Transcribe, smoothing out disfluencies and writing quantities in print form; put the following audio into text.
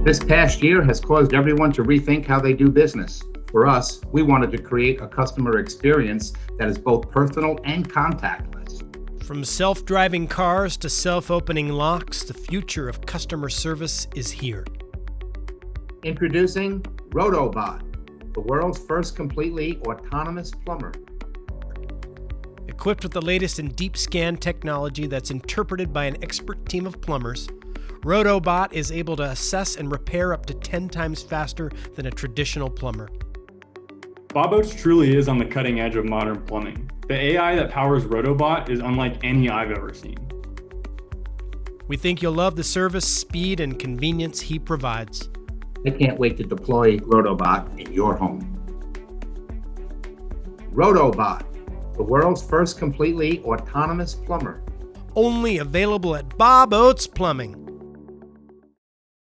This past year has caused everyone to rethink how they do business. For us, we wanted to create a customer experience that is both personal and contactless. From self-driving cars to self-opening locks, the future of customer service is here. Introducing Roto-Bot, the world's first completely autonomous plumber. Equipped with the latest in deep scan technology that's interpreted by an expert team of plumbers, Roto-Bot is able to assess and repair up to 10 times faster than a traditional plumber. Bob Oates truly is on the cutting edge of modern plumbing. The AI that powers Roto-Bot is unlike any I've ever seen. We think you'll love the service, speed, and convenience he provides. I can't wait to deploy Roto-Bot in your home. Roto-Bot, the world's first completely autonomous plumber. Only available at Bob Oates Plumbing.